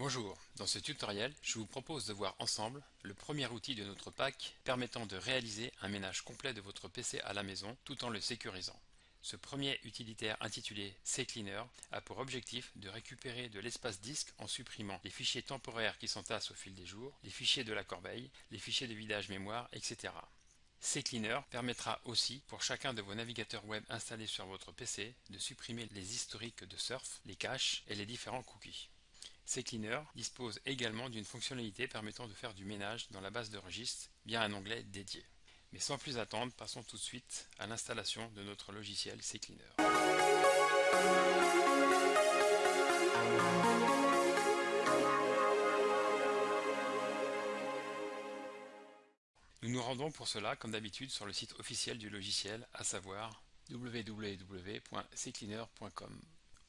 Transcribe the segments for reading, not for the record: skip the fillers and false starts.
Bonjour, dans ce tutoriel, je vous propose de voir ensemble le premier outil de notre pack permettant de réaliser un ménage complet de votre PC à la maison tout en le sécurisant. Ce premier utilitaire intitulé CCleaner a pour objectif de récupérer de l'espace disque en supprimant les fichiers temporaires qui s'entassent au fil des jours, les fichiers de la corbeille, les fichiers de vidage mémoire, etc. CCleaner permettra aussi pour chacun de vos navigateurs web installés sur votre PC de supprimer les historiques de surf, les caches et les différents cookies. CCleaner dispose également d'une fonctionnalité permettant de faire du ménage dans la base de registre via un onglet dédié. Mais sans plus attendre, passons tout de suite à l'installation de notre logiciel CCleaner. Nous nous rendons pour cela comme d'habitude sur le site officiel du logiciel, à savoir www.ccleaner.com.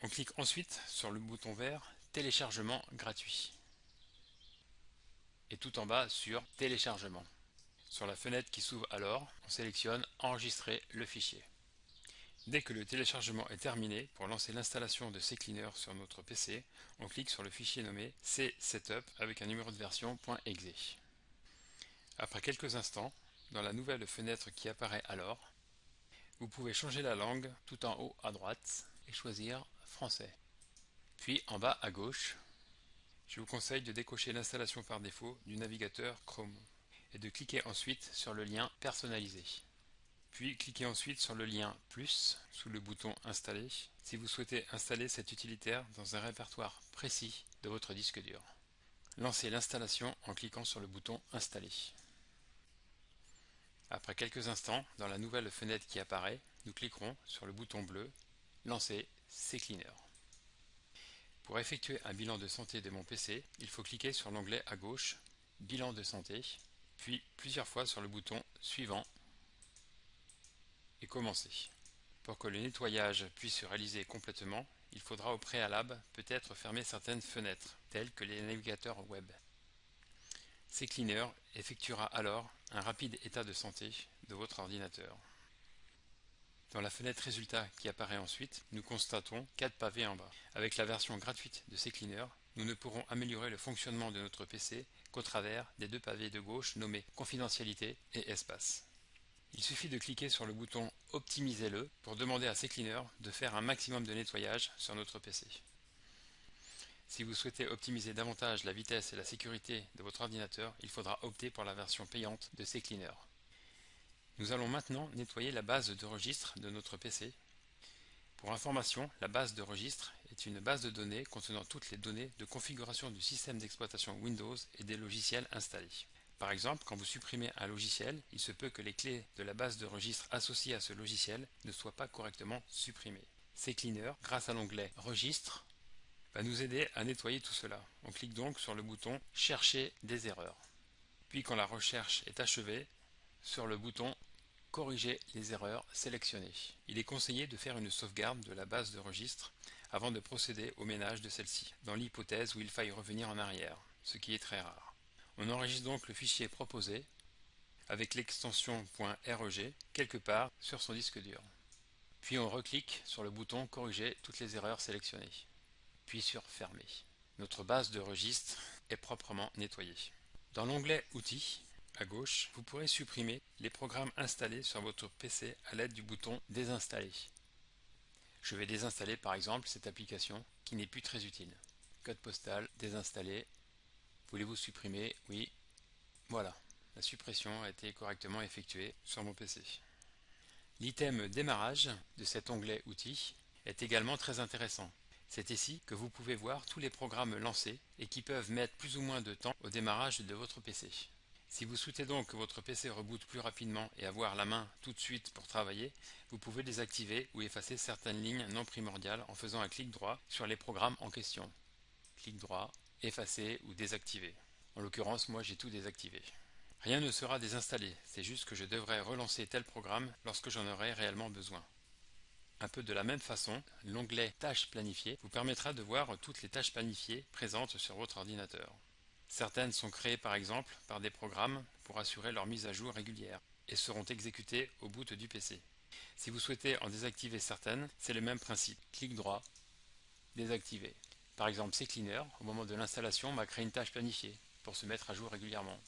On clique ensuite sur le bouton vert Téléchargement gratuit et tout en bas sur Téléchargement. Sur la fenêtre qui s'ouvre alors, on sélectionne Enregistrer le fichier. Dès que le téléchargement est terminé, pour lancer l'installation de CCleaner sur notre PC, on clique sur le fichier nommé csetup avec un numéro de version .exe. Après quelques instants, dans la nouvelle fenêtre qui apparaît alors, vous pouvez changer la langue tout en haut à droite et choisir Français. Puis en bas à gauche, je vous conseille de décocher l'installation par défaut du navigateur Chrome et de cliquer ensuite sur le lien Personnaliser. Puis cliquez ensuite sur le lien Plus sous le bouton Installer si vous souhaitez installer cet utilitaire dans un répertoire précis de votre disque dur. Lancez l'installation en cliquant sur le bouton Installer. Après quelques instants, dans la nouvelle fenêtre qui apparaît, nous cliquerons sur le bouton bleu Lancer CCleaner. Pour effectuer un bilan de santé de mon PC, il faut cliquer sur l'onglet à gauche Bilan de santé, puis plusieurs fois sur le bouton Suivant et Commencer. Pour que le nettoyage puisse se réaliser complètement, il faudra au préalable peut-être fermer certaines fenêtres, telles que les navigateurs web. CCleaner effectuera alors un rapide état de santé de votre ordinateur. Dans la fenêtre Résultats qui apparaît ensuite, nous constatons 4 pavés en bas. Avec la version gratuite de CCleaner, nous ne pourrons améliorer le fonctionnement de notre PC qu'au travers des 2 pavés de gauche nommés Confidentialité et Espace. Il suffit de cliquer sur le bouton Optimisez-le pour demander à CCleaner de faire un maximum de nettoyage sur notre PC. Si vous souhaitez optimiser davantage la vitesse et la sécurité de votre ordinateur, il faudra opter pour la version payante de CCleaner. Nous allons maintenant nettoyer la base de registre de notre PC. Pour information, la base de registre est une base de données contenant toutes les données de configuration du système d'exploitation Windows et des logiciels installés. Par exemple, quand vous supprimez un logiciel, il se peut que les clés de la base de registre associées à ce logiciel ne soient pas correctement supprimées. CCleaner, grâce à l'onglet Registre, va nous aider à nettoyer tout cela. On clique donc sur le bouton Chercher des erreurs. Puis quand la recherche est achevée, sur le bouton Corriger les erreurs sélectionnées. Il est conseillé de faire une sauvegarde de la base de registre avant de procéder au ménage de celle-ci, dans l'hypothèse où il faille revenir en arrière, ce qui est très rare. On enregistre donc le fichier proposé avec l'extension .reg quelque part sur son disque dur. Puis on reclique sur le bouton Corriger toutes les erreurs sélectionnées, puis sur Fermer. Notre base de registre est proprement nettoyée. Dans l'onglet Outils, à gauche, vous pourrez supprimer les programmes installés sur votre PC à l'aide du bouton Désinstaller. Je vais désinstaller par exemple cette application qui n'est plus très utile. Code postal, désinstaller. Voulez-vous supprimer? Oui. Voilà, la suppression a été correctement effectuée sur mon PC. L'item Démarrage de cet onglet Outils est également très intéressant. C'est ici que vous pouvez voir tous les programmes lancés et qui peuvent mettre plus ou moins de temps au démarrage de votre PC. Si vous souhaitez donc que votre PC reboote plus rapidement et avoir la main tout de suite pour travailler, vous pouvez désactiver ou effacer certaines lignes non primordiales en faisant un clic droit sur les programmes en question. Clic droit, effacer ou désactiver. En l'occurrence, moi j'ai tout désactivé. Rien ne sera désinstallé, c'est juste que je devrais relancer tel programme lorsque j'en aurai réellement besoin. Un peu de la même façon, l'onglet Tâches planifiées vous permettra de voir toutes les tâches planifiées présentes sur votre ordinateur. Certaines sont créées par exemple par des programmes pour assurer leur mise à jour régulière et seront exécutées au boot du PC. Si vous souhaitez en désactiver certaines, c'est le même principe. Clic droit, désactiver. Par exemple, CCleaner, au moment de l'installation, m'a créé une tâche planifiée pour se mettre à jour régulièrement.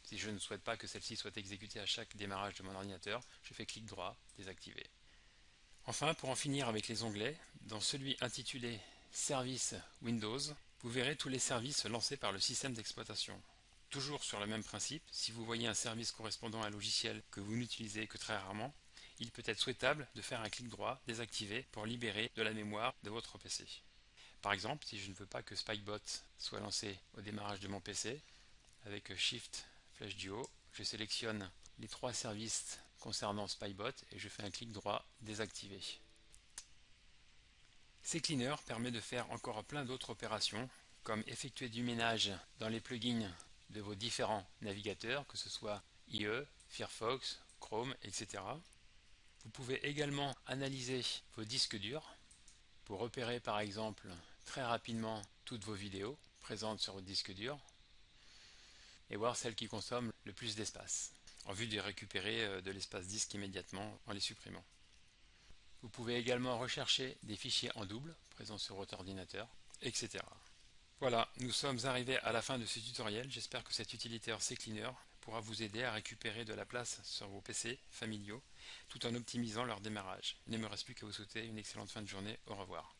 Si je ne souhaite pas que celle-ci soit exécutée à chaque démarrage de mon ordinateur, je fais clic droit, désactiver. Enfin, pour en finir avec les onglets, dans celui intitulé Services Windows, vous verrez tous les services lancés par le système d'exploitation. Toujours sur le même principe, si vous voyez un service correspondant à un logiciel que vous n'utilisez que très rarement, il peut être souhaitable de faire un clic droit désactivé pour libérer de la mémoire de votre PC. Par exemple, si je ne veux pas que Spikebot soit lancé au démarrage de mon PC, avec Shift flèche du haut, je sélectionne les 3 services concernant Spybot et je fais un clic droit désactiver. CCleaner permet de faire encore plein d'autres opérations, comme effectuer du ménage dans les plugins de vos différents navigateurs, que ce soit IE, Firefox, Chrome, etc. Vous pouvez également analyser vos disques durs pour repérer par exemple très rapidement toutes vos vidéos présentes sur votre disque dur et voir celles qui consomment le plus d'espace, en vue de récupérer de l'espace disque immédiatement en les supprimant. Vous pouvez également rechercher des fichiers en double présents sur votre ordinateur, etc. Voilà, nous sommes arrivés à la fin de ce tutoriel. J'espère que cet utilitaire CCleaner pourra vous aider à récupérer de la place sur vos PC familiaux tout en optimisant leur démarrage. Il ne me reste plus qu'à vous souhaiter une excellente fin de journée. Au revoir.